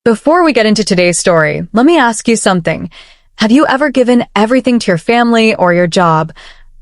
Before we get into today's story, let me ask you something. Have you ever given everything to your family or your job,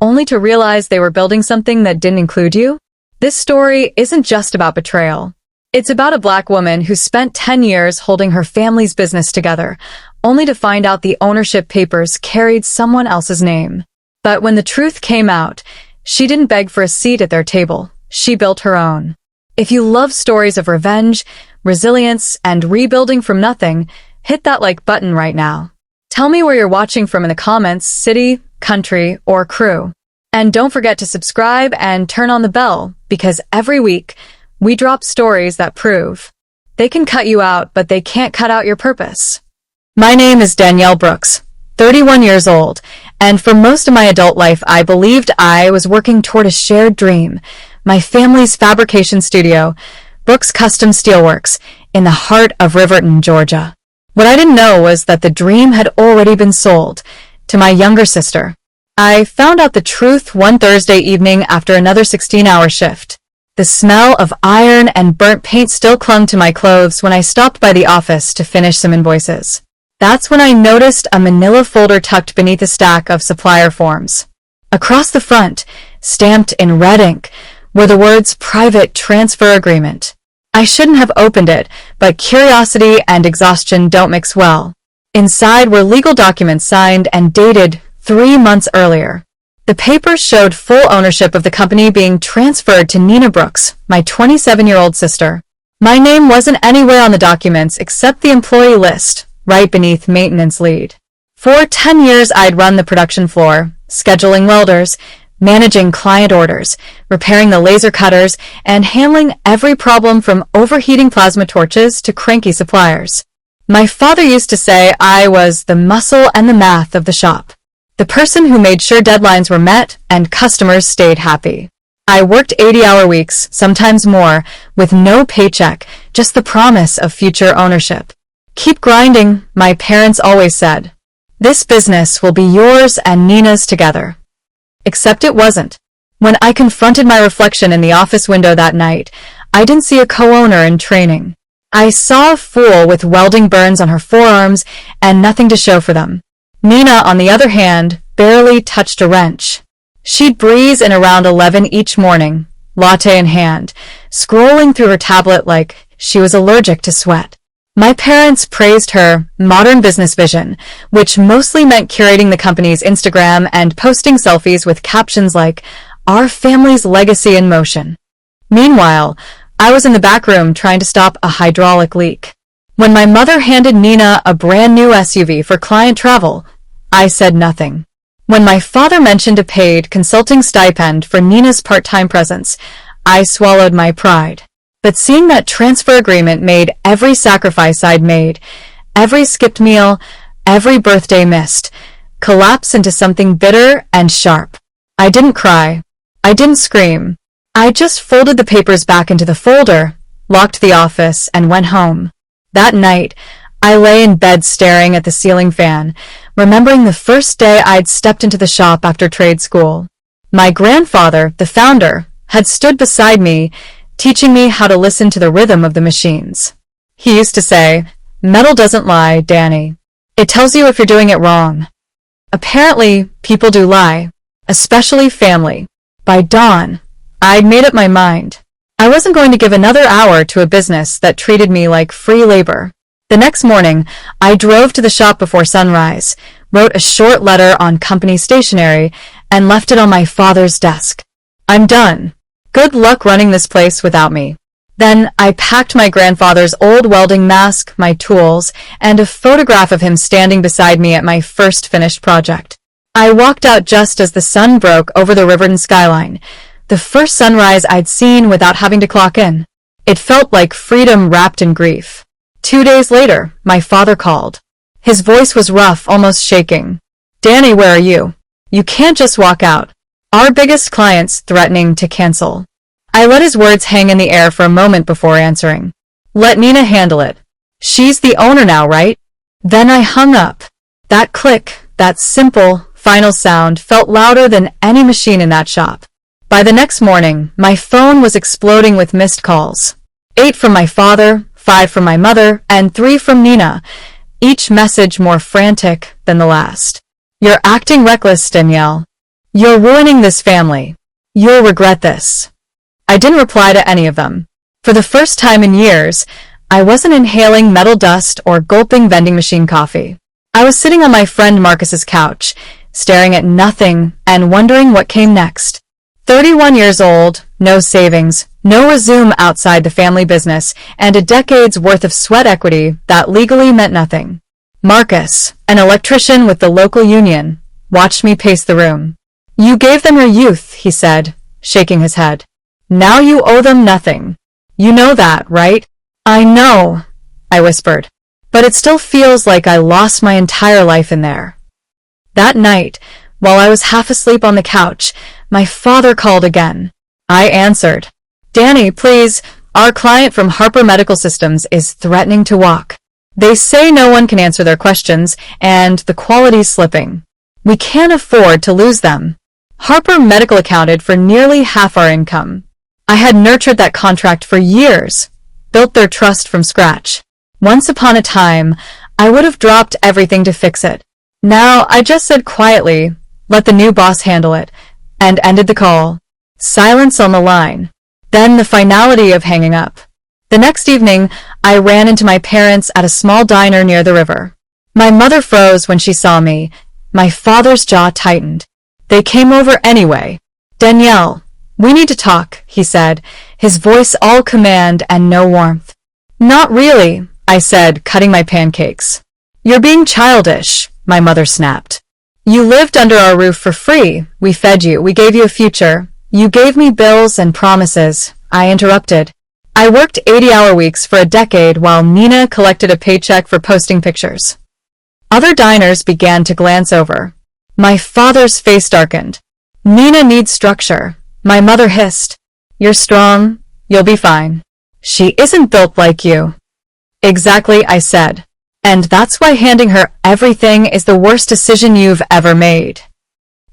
only to realize they were building something that didn't include you? This story isn't just about betrayal. It's about a Black woman who spent 10 years holding her family's business together, only to find out the ownership papers carried someone else's name. But when the truth came out, she didn't beg for a seat at their table. She built her own. If you love stories of revenge, resilience, and rebuilding from nothing, hit that like button right now. Tell me where you're watching from in the comments, city, country, or crew. And don't forget to subscribe and turn on the bell, because every week, we drop stories that prove they can cut you out, but they can't cut out your purpose. My name is Danielle Brooks, 31 years old, and for most of my adult life, I believed I was working toward a shared dream, my family's fabrication studio, Brooks Custom Steelworks, in the heart of Riverton, Georgia. What I didn't know was that the dream had already been sold to my younger sister. I found out the truth one Thursday evening after another 16-hour shift. The smell of iron and burnt paint still clung to my clothes when I stopped by the office to finish some invoices. That's when I noticed a manila folder tucked beneath a stack of supplier forms. Across the front, stamped in red ink, were the words Private Transfer Agreement. I shouldn't have opened it, but curiosity and exhaustion don't mix well. Inside were legal documents signed and dated 3 months earlier. The papers showed full ownership of the company being transferred to Nina Brooks, my 27-year-old sister. My name wasn't anywhere on the documents except the employee list, right beneath maintenance lead. For 10 years, I'd run the production floor, scheduling welders, managing client orders, repairing the laser cutters, and handling every problem from overheating plasma torches to cranky suppliers. My father used to say I was the muscle and the math of the shop. The person who made sure deadlines were met and customers stayed happy. I worked 80-hour weeks, sometimes more, with no paycheck, just the promise of future ownership. Keep grinding, my parents always said. This business will be yours and Nina's together. Except it wasn't. When I confronted my reflection in the office window that night, I didn't see a co-owner in training. I saw a fool with welding burns on her forearms and nothing to show for them. Nina, on the other hand, barely touched a wrench. She'd breeze in around 11 each morning, latte in hand, scrolling through her tablet like she was allergic to sweat. My parents praised her modern business vision, which mostly meant curating the company's Instagram and posting selfies with captions like, "Our family's legacy in motion." Meanwhile, I was in the back room trying to stop a hydraulic leak. When my mother handed Nina a brand new SUV for client travel, I said nothing. When my father mentioned a paid consulting stipend for Nina's part-time presence, I swallowed my pride. But seeing that transfer agreement made every sacrifice I'd made, every skipped meal, every birthday missed, collapse into something bitter and sharp. I didn't cry. I didn't scream. I just folded the papers back into the folder, locked the office, and went home. That night, I lay in bed staring at the ceiling fan, remembering the first day I'd stepped into the shop after trade school. My grandfather, the founder, had stood beside me, teaching me how to listen to the rhythm of the machines. He used to say, "Metal doesn't lie, Danny. It tells you if you're doing it wrong." Apparently, people do lie, especially family. By dawn, I'd made up my mind. I wasn't going to give another hour to a business that treated me like free labor. The next morning, I drove to the shop before sunrise, wrote a short letter on company stationery, and left it on my father's desk. "I'm done. Good luck running this place without me." Then I packed my grandfather's old welding mask, my tools, and a photograph of him standing beside me at my first finished project. I walked out just as the sun broke over the Riverton skyline, the first sunrise I'd seen without having to clock in. It felt like freedom wrapped in grief. 2 days later, my father called. His voice was rough, almost shaking. "Danny, where are you? You can't just walk out. Our biggest client's threatening to cancel." I let his words hang in the air for a moment before answering. "Let Nina handle it. She's the owner now, right?" Then I hung up. That click, that simple, final sound felt louder than any machine in that shop. By the next morning, my phone was exploding with missed calls. 8 from my father, 5 from my mother, and 3 from Nina, each message more frantic than the last. You're acting reckless, Danielle. You're ruining this family. You'll regret this. I didn't reply to any of them. For the first time in years, I wasn't inhaling metal dust or gulping vending machine coffee. I was sitting on my friend Marcus's couch, staring at nothing and wondering what came next. 31 years old, no savings, no resume outside the family business, and a decade's worth of sweat equity that legally meant nothing. Marcus, an electrician with the local union, watched me pace the room. You gave them your youth, he said, shaking his head. Now you owe them nothing. You know that, right? I know, I whispered, but it still feels like I lost my entire life in there. That night, while I was half asleep on the couch, my father called again. I answered. Danny, please, our client from Harper Medical Systems is threatening to walk. They say no one can answer their questions, and the quality's slipping. We can't afford to lose them. Harper Medical accounted for nearly half our income. I had nurtured that contract for years, built their trust from scratch. Once upon a time, I would have dropped everything to fix it. Now, I just said quietly, let the new boss handle it, and ended the call. Silence on the line. Then the finality of hanging up. The next evening, I ran into my parents at a small diner near the river. My mother froze when she saw me. My father's jaw tightened. They came over anyway. Danielle, we need to talk, he said, his voice all command and no warmth. Not really, I said, cutting my pancakes. You're being childish, my mother snapped. You lived under our roof for free. We fed you. We gave you a future. You gave me bills and promises. I interrupted. I worked 80-hour weeks for a decade while Nina collected a paycheck for posting pictures. Other diners began to glance over. My father's face darkened. Nina needs structure. My mother hissed. You're strong. You'll be fine. She isn't built like you. Exactly, I said. And that's why handing her everything is the worst decision you've ever made.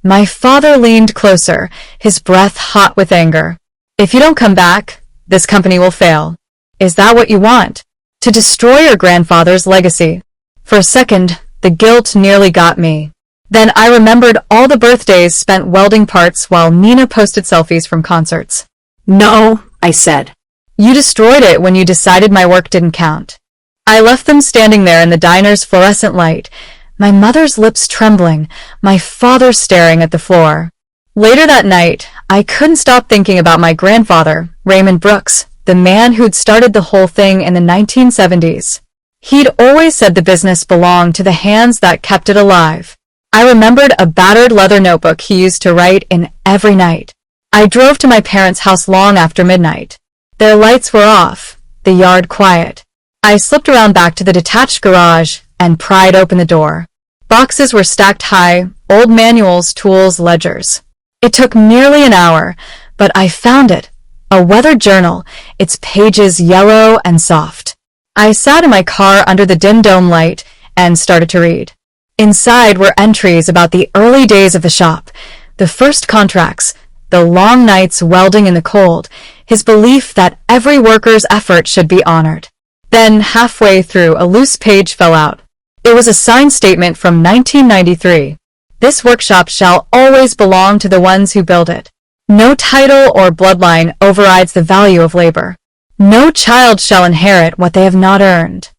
My father leaned closer, his breath hot with anger. If you don't come back, this company will fail. Is that what you want? To destroy your grandfather's legacy? For a second, the guilt nearly got me. Then I remembered all the birthdays spent welding parts while Nina posted selfies from concerts. No, I said. You destroyed it when you decided my work didn't count. I left them standing there in the diner's fluorescent light, my mother's lips trembling, my father staring at the floor. Later that night, I couldn't stop thinking about my grandfather, Raymond Brooks, the man who'd started the whole thing in the 1970s. He'd always said the business belonged to the hands that kept it alive. I remembered a battered leather notebook he used to write in every night. I drove to my parents' house long after midnight. Their lights were off, the yard quiet. I slipped around back to the detached garage and pried open the door. Boxes were stacked high, old manuals, tools, ledgers. It took nearly an hour, but I found it. A weather journal, its pages yellow and soft. I sat in my car under the dim dome light and started to read. Inside were entries about the early days of the shop, the first contracts, the long nights welding in the cold, his belief that every worker's effort should be honored. Then, halfway through, a loose page fell out. It was a signed statement from 1993. This workshop shall always belong to the ones who build it. No title or bloodline overrides the value of labor. No child shall inherit what they have not earned.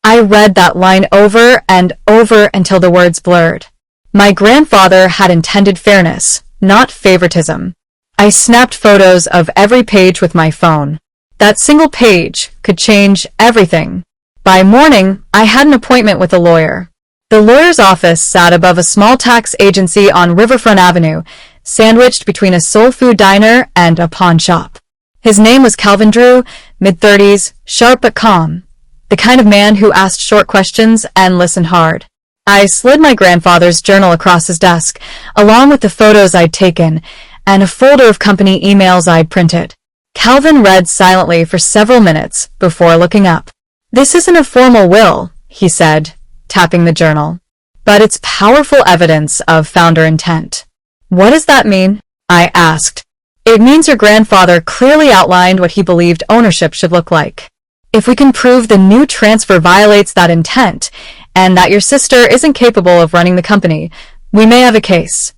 I read that line over and over until the words blurred. My grandfather had intended fairness, not favoritism. I snapped photos of every page with my phone. That single page could change everything. By morning, I had an appointment with a lawyer. The lawyer's office sat above a small tax agency on Riverfront Avenue, sandwiched between a soul food diner and a pawn shop. His name was Calvin Drew, mid-30s, sharp but calm, the kind of man who asked short questions and listened hard. I slid my grandfather's journal across his desk, along with the photos I'd taken, and a folder of company emails I'd printed. Calvin read silently for several minutes before looking up. This isn't a formal will, he said, tapping the journal, but it's powerful evidence of founder intent. What does that mean? I asked. It means your grandfather clearly outlined what he believed ownership should look like. If we can prove the new transfer violates that intent, and that your sister isn't capable of running the company, we may have a case.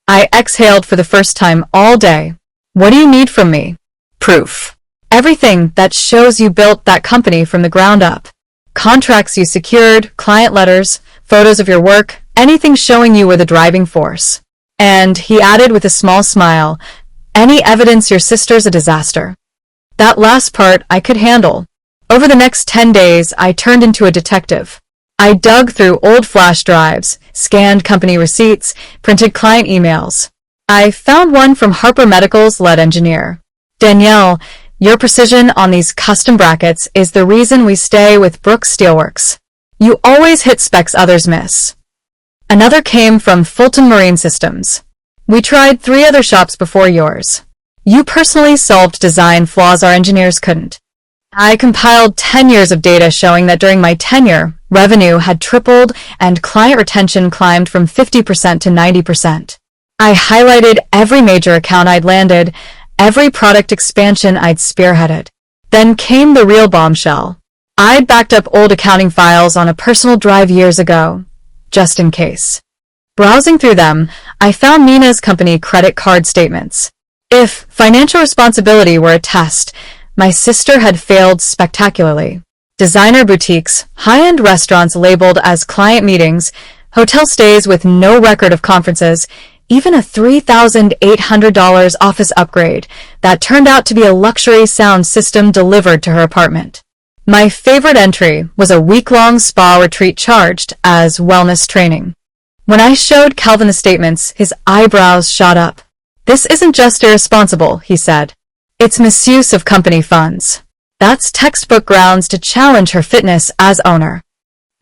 I exhaled for the first time all day. What do you need from me? Proof. Everything that shows you built that company from the ground up. Contracts you secured, client letters, photos of your work, anything showing you were the driving force. And, he added with a small smile, any evidence your sister's a disaster. That last part I could handle. Over the next 10 days, I turned into a detective. I dug through old flash drives, scanned company receipts, printed client emails. I found one from Harper Medical's lead engineer. Danielle, your precision on these custom brackets is the reason we stay with Brooks Steelworks. You always hit specs others miss. Another came from Fulton Marine Systems. We tried 3 other shops before yours. You personally solved design flaws our engineers couldn't. I compiled 10 years of data showing that during my tenure, revenue had tripled and client retention climbed from 50% to 90%. I highlighted every major account I'd landed, every product expansion I'd spearheaded. Then came the real bombshell. I'd backed up old accounting files on a personal drive years ago, just in case. Browsing through them, I found Nina's company credit card statements. If financial responsibility were a test, my sister had failed spectacularly. Designer boutiques, high-end restaurants labeled as client meetings, hotel stays with no record of conferences, even a $3,800 office upgrade that turned out to be a luxury sound system delivered to her apartment. My favorite entry was a week-long spa retreat charged as wellness training. When I showed Calvin the statements, his eyebrows shot up. This isn't just irresponsible, he said. It's misuse of company funds. That's textbook grounds to challenge her fitness as owner.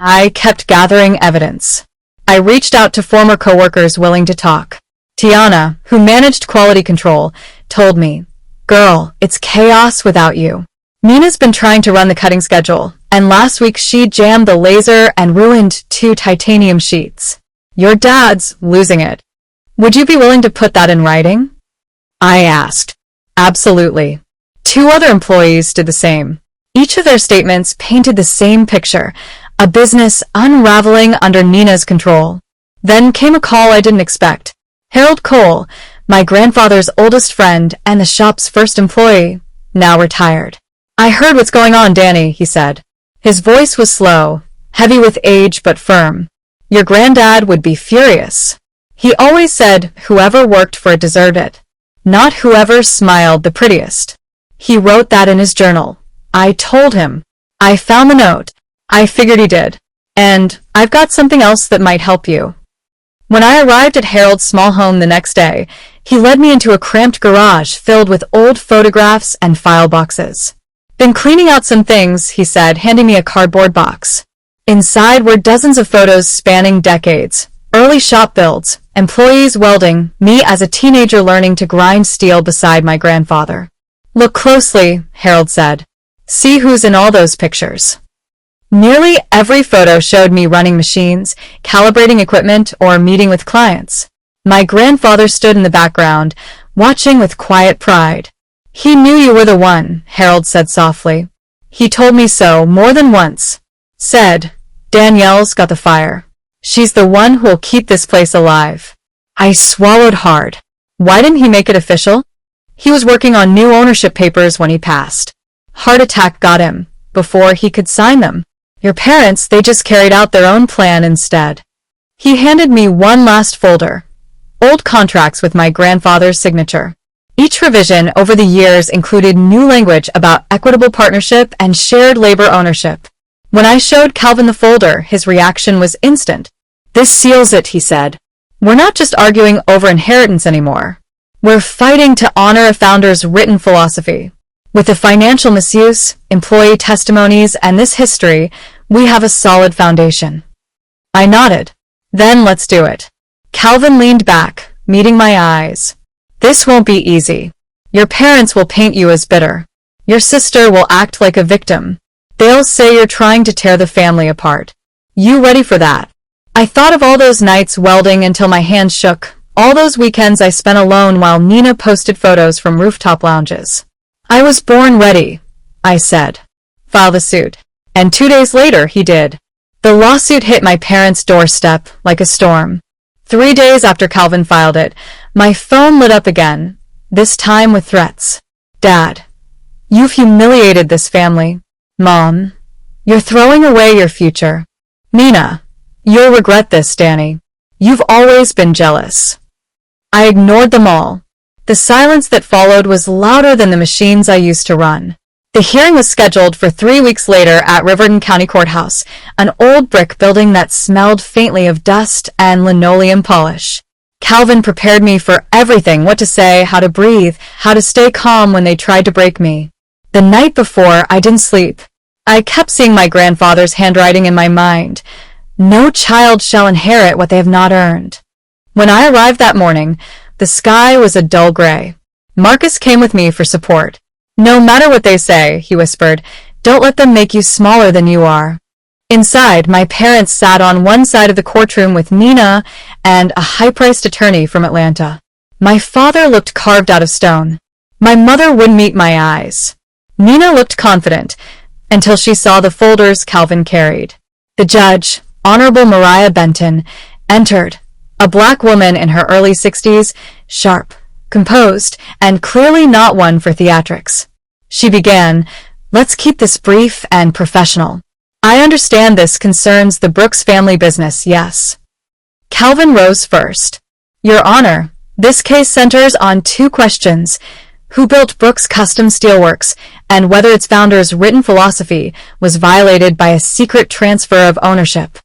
I kept gathering evidence. I reached out to former coworkers willing to talk. Tiana, who managed quality control, told me, "Girl, it's chaos without you. Nina's been trying to run the cutting schedule, and last week she jammed the laser and ruined 2 titanium sheets. Your dad's losing it. Would you be willing to put that in writing?" I asked. Absolutely. 2 other employees did the same. Each of their statements painted the same picture, a business unraveling under Nina's control. Then came a call I didn't expect. Harold Cole, my grandfather's oldest friend and the shop's first employee, now retired. "I heard what's going on, Danny," he said. His voice was slow, heavy with age but firm. "Your granddad would be furious. He always said whoever worked for it deserved it, not whoever smiled the prettiest. He wrote that in his journal. I told him. I found the note. I figured he did. And I've got something else that might help you." When I arrived at Harold's small home the next day, he led me into a cramped garage filled with old photographs and file boxes. "Been cleaning out some things," he said, handing me a cardboard box. Inside were dozens of photos spanning decades, early shop builds, employees welding, me as a teenager learning to grind steel beside my grandfather. "Look closely," Harold said. "See who's in all those pictures." Nearly every photo showed me running machines, calibrating equipment, or meeting with clients. My grandfather stood in the background, watching with quiet pride. "He knew you were the one," Harold said softly. "He told me so more than once. Said, Danielle's got the fire. She's the one who'll keep this place alive." I swallowed hard. Why didn't he make it official? He was working on new ownership papers when he passed. Heart attack got him, before he could sign them. Your parents, they just carried out their own plan instead. He handed me one last folder. Old contracts with my grandfather's signature. Each revision over the years included new language about equitable partnership and shared labor ownership. When I showed Calvin the folder, his reaction was instant. "This seals it," he said. "We're not just arguing over inheritance anymore. We're fighting to honor a founder's written philosophy. With the financial misuse, employee testimonies, and this history, we have a solid foundation." I nodded. "Then let's do it." Calvin leaned back, meeting my eyes. "This won't be easy. Your parents will paint you as bitter. Your sister will act like a victim. They'll say you're trying to tear the family apart. You ready for that?" I thought of all those nights welding until my hands shook, all those weekends I spent alone while Nina posted photos from rooftop lounges. "I was born ready," I said. file the suit. And 2 days later, he did. The lawsuit hit my parents' doorstep like a storm. 3 days after Calvin filed it, my phone lit up again, this time with threats. Dad, you've humiliated this family. Mom, you're throwing away your future. Nina, you'll regret this, Danny. You've always been jealous. I ignored them all. The silence that followed was louder than the machines I used to run. The hearing was scheduled for 3 weeks later at Riverton County Courthouse, an old brick building that smelled faintly of dust and linoleum polish. Calvin prepared me for everything, what to say, how to breathe, how to stay calm when they tried to break me. The night before, I didn't sleep. I kept seeing my grandfather's handwriting in my mind. No child shall inherit what they have not earned. When I arrived that morning, the sky was a dull gray. Marcus came with me for support. No matter what they say, he whispered, don't let them make you smaller than you are. Inside, my parents sat on one side of the courtroom with Nina and a high-priced attorney from Atlanta. My father looked carved out of stone. My mother wouldn't meet my eyes. Nina looked confident until she saw the folders Calvin carried. The judge, Honorable Mariah Benton, entered, a black woman in her early 60s, sharp, composed, and clearly not one for theatrics. She began, let's keep this brief and professional. I understand this concerns the Brooks family business, yes. Calvin rose first. Your Honor, this case centers on 2 questions. Who built Brooks Custom Steelworks, and whether its founder's written philosophy was violated by a secret transfer of ownership.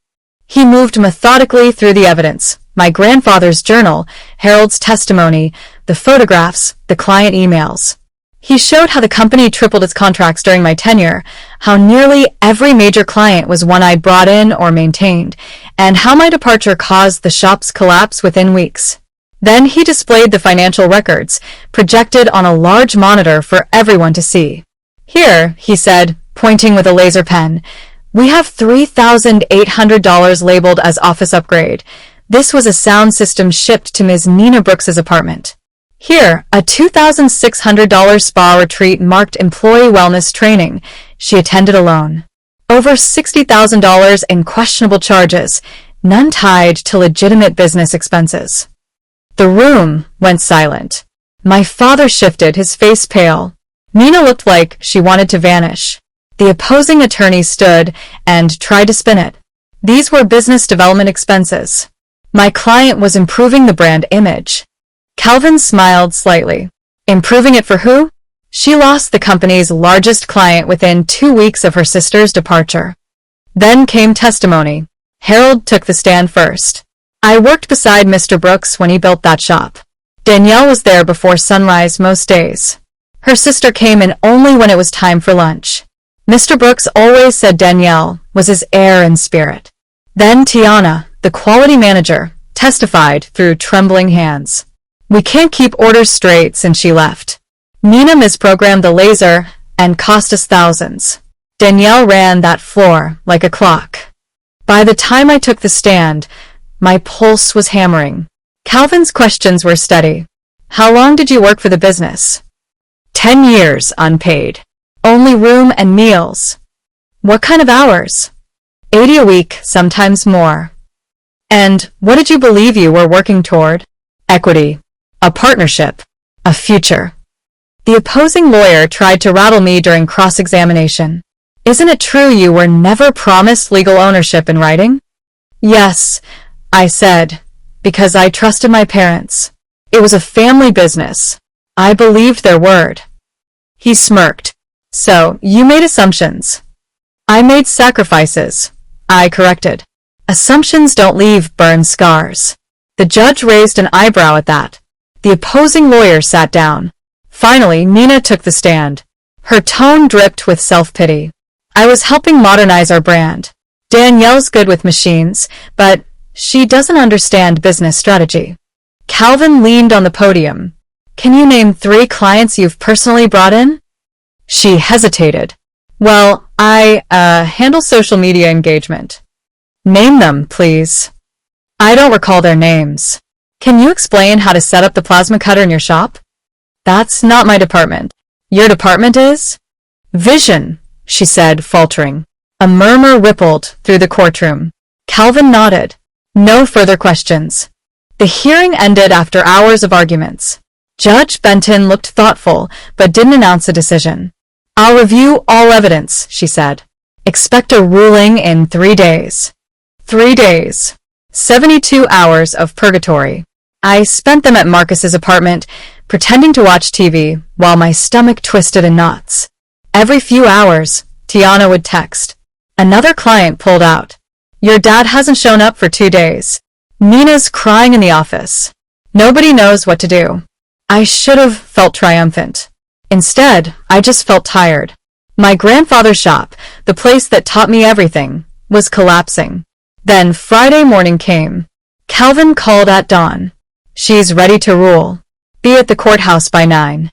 He moved methodically through the evidence, my grandfather's journal, Harold's testimony, the photographs, the client emails. He showed how the company tripled its contracts during my tenure, how nearly every major client was one I'd brought in or maintained, and how my departure caused the shop's collapse within weeks. Then he displayed the financial records, projected on a large monitor for everyone to see. Here, he said, pointing with a laser pen, we have $3,800 labeled as office upgrade. This was a sound system shipped to Ms. Nina Brooks's apartment. Here, a $2,600 spa retreat marked employee wellness training. She attended alone. Over $60,000 in questionable charges, none tied to legitimate business expenses. The room went silent. My father shifted, his face pale. Nina looked like she wanted to vanish. The opposing attorney stood and tried to spin it. These were business development expenses. My client was improving the brand image. Calvin smiled slightly. Improving it for who? She lost the company's largest client within 2 weeks of her sister's departure. Then came testimony. Harold took the stand first. I worked beside Mr. Brooks when he built that shop. Danielle was there before sunrise most days. Her sister came in only when it was time for lunch. Mr. Brooks always said Danielle was his heir in spirit. Then Tiana, the quality manager, testified through trembling hands. We can't keep orders straight since she left. Nina misprogrammed the laser and cost us thousands. Danielle ran that floor like a clock. By the time I took the stand, my pulse was hammering. Calvin's questions were steady. How long did you work for the business? 10 years, unpaid. Only room and meals. What kind of hours? 80 a week, sometimes more. And what did you believe you were working toward? Equity. A partnership. A future. The opposing lawyer tried to rattle me during cross-examination. Isn't it true you were never promised legal ownership in writing? Yes, I said, because I trusted my parents. It was a family business. I believed their word. He smirked. So, you made assumptions. I made sacrifices. I corrected. Assumptions don't leave burned scars. The judge raised an eyebrow at that. The opposing lawyer sat down. Finally, Nina took the stand. Her tone dripped with self-pity. I was helping modernize our brand. Danielle's good with machines, but she doesn't understand business strategy. Calvin leaned on the podium. Can you name 3 clients you've personally brought in? She hesitated. Well, I handle social media engagement. Name them, please. I don't recall their names. Can you explain how to set up the plasma cutter in your shop? That's not my department. Your department is? Vision, she said, faltering. A murmur rippled through the courtroom. Calvin nodded. No further questions. The hearing ended after hours of arguments. Judge Benton looked thoughtful, but didn't announce a decision. I'll review all evidence, she said. Expect a ruling in 3 days. 3 days. 72 hours of purgatory. I spent them at Marcus's apartment, pretending to watch TV, while my stomach twisted in knots. Every few hours, Tiana would text. Another client pulled out. Your dad hasn't shown up for 2 days. Nina's crying in the office. Nobody knows what to do. I should have felt triumphant. Instead, I just felt tired. My grandfather's shop, the place that taught me everything, was collapsing. Then Friday morning came. Calvin called at dawn. She's ready to rule. Be at the courthouse by 9.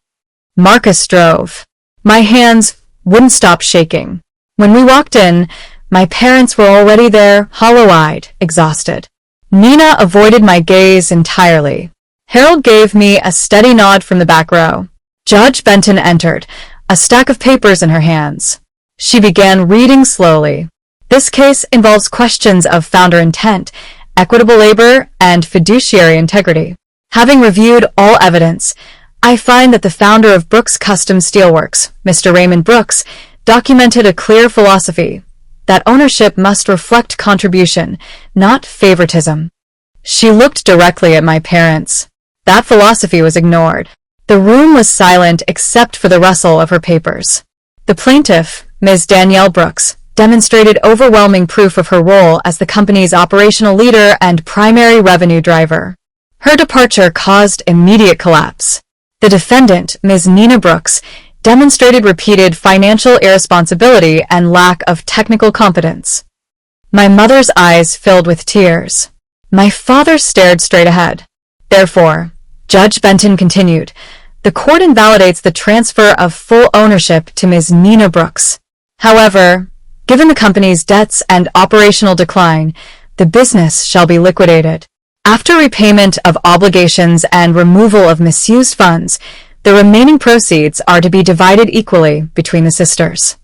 Marcus drove. My hands wouldn't stop shaking. When we walked in, my parents were already there, hollow-eyed, exhausted. Nina avoided my gaze entirely. Harold gave me a steady nod from the back row. Judge Benton entered, a stack of papers in her hands. She began reading slowly. This case involves questions of founder intent, equitable labor, and fiduciary integrity. Having reviewed all evidence, I find that the founder of Brooks Custom Steelworks, Mr. Raymond Brooks, documented a clear philosophy that ownership must reflect contribution, not favoritism. She looked directly at my parents. That philosophy was ignored. The room was silent except for the rustle of her papers. The plaintiff, Ms. Danielle Brooks, demonstrated overwhelming proof of her role as the company's operational leader and primary revenue driver. Her departure caused immediate collapse. The defendant, Ms. Nina Brooks, demonstrated repeated financial irresponsibility and lack of technical competence. My mother's eyes filled with tears. My father stared straight ahead. Therefore, Judge Benton continued, the court invalidates the transfer of full ownership to Ms. Nina Brooks. However, given the company's debts and operational decline, the business shall be liquidated. After repayment of obligations and removal of misused funds, the remaining proceeds are to be divided equally between the sisters.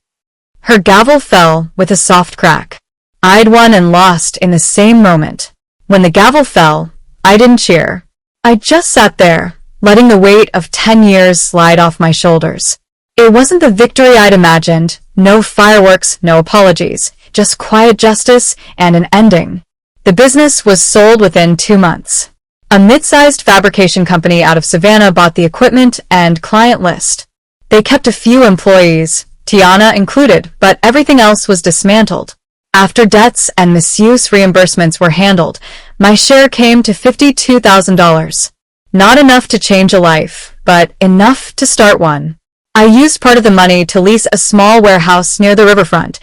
Her gavel fell with a soft crack. I'd won and lost in the same moment. When the gavel fell, I didn't cheer. I just sat there, letting the weight of 10 years slide off my shoulders. It wasn't the victory I'd imagined, no fireworks, no apologies, just quiet justice and an ending. The business was sold within 2 months. A mid-sized fabrication company out of Savannah bought the equipment and client list. They kept a few employees, Tiana included, but everything else was dismantled. After debts and misuse reimbursements were handled, my share came to $52,000. Not enough to change a life, but enough to start one. I used part of the money to lease a small warehouse near the riverfront,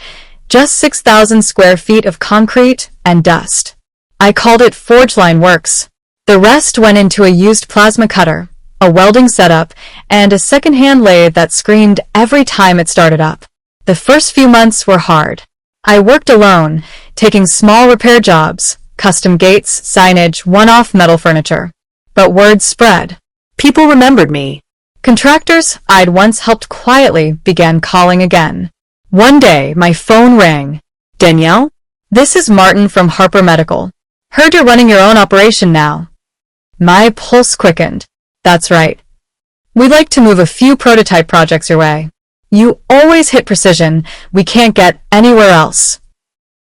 just 6,000 square feet of concrete and dust. I called it Forge Line Works. The rest went into a used plasma cutter, a welding setup, and a second-hand lathe that screamed every time it started up. The first few months were hard. I worked alone, taking small repair jobs, custom gates, signage, one-off metal furniture. But word spread. People remembered me. Contractors I'd once helped quietly began calling again. One day, my phone rang. Danielle? This is Martin from Harper Medical. Heard you're running your own operation now. My pulse quickened. That's right. We'd like to move a few prototype projects your way. You always hit precision. We can't get anywhere else.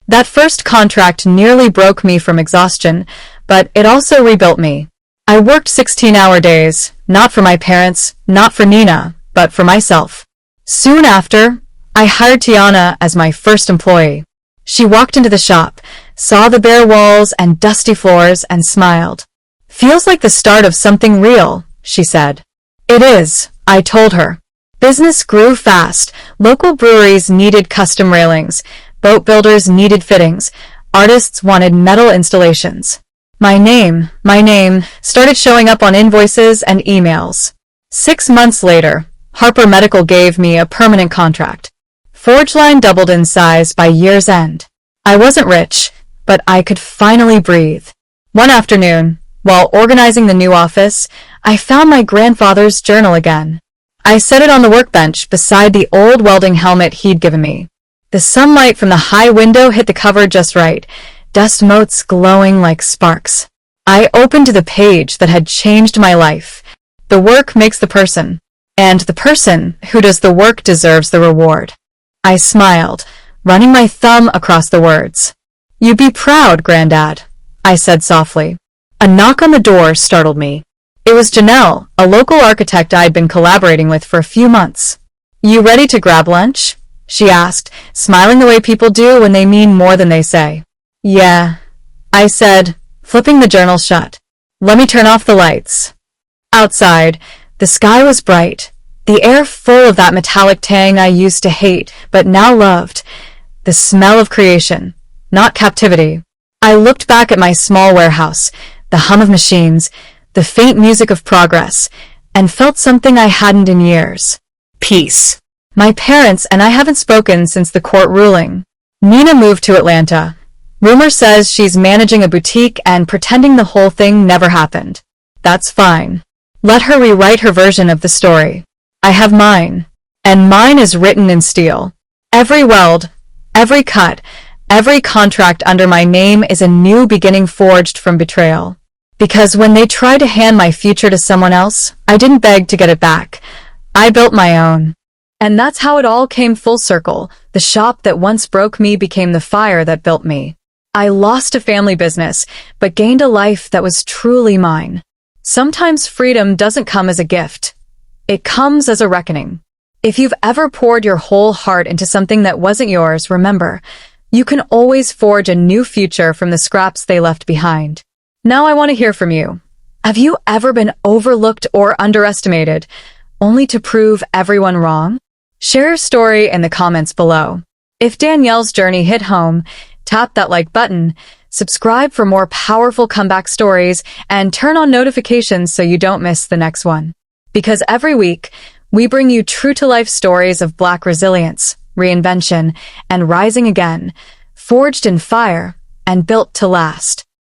That first contract nearly broke me from exhaustion, but it also rebuilt me. I worked 16-hour days, not for my parents, not for Nina, but for myself. Soon after, I hired Tiana as my first employee. She walked into the shop, saw the bare walls and dusty floors, and smiled. Feels like the start of something real, she said. It is, I told her. Business grew fast. Local breweries needed custom railings. Boat builders needed fittings. Artists wanted metal installations. My name started showing up on invoices and emails. 6 months later, Harper Medical gave me a permanent contract. Forge Line doubled in size by year's end. I wasn't rich, but I could finally breathe. One afternoon, while organizing the new office, I found my grandfather's journal again. I set it on the workbench beside the old welding helmet he'd given me. The sunlight from the high window hit the cover just right, dust motes glowing like sparks. I opened to the page that had changed my life. The work makes the person, and the person who does the work deserves the reward. I smiled, running my thumb across the words. "You'd be proud, Grandad," I said softly. A knock on the door startled me. It was Janelle, a local architect I'd been collaborating with for a few months. "You ready to grab lunch?" she asked, smiling the way people do when they mean more than they say. "Yeah," I said, flipping the journal shut. "Let me turn off the lights." Outside, the sky was bright, the air full of that metallic tang I used to hate but now loved. The smell of creation, not captivity. I looked back at my small warehouse, the hum of machines, the faint music of progress, and felt something I hadn't in years. Peace. My parents and I haven't spoken since the court ruling. Nina moved to Atlanta. Rumor says she's managing a boutique and pretending the whole thing never happened. That's fine. Let her rewrite her version of the story. I have mine, and mine is written in steel. Every weld, every cut, every contract under my name is a new beginning forged from betrayal. Because when they tried to hand my future to someone else, I didn't beg to get it back. I built my own. And that's how it all came full circle. The shop that once broke me became the fire that built me. I lost a family business, but gained a life that was truly mine. Sometimes freedom doesn't come as a gift. It comes as a reckoning. If you've ever poured your whole heart into something that wasn't yours, remember, you can always forge a new future from the scraps they left behind. Now I want to hear from you. Have you ever been overlooked or underestimated, only to prove everyone wrong? Share your story in the comments below. If Danielle's journey hit home, tap that like button, subscribe for more powerful comeback stories, and turn on notifications so you don't miss the next one. Because every week, we bring you true-to-life stories of Black resilience, reinvention, and rising again, forged in fire and built to last.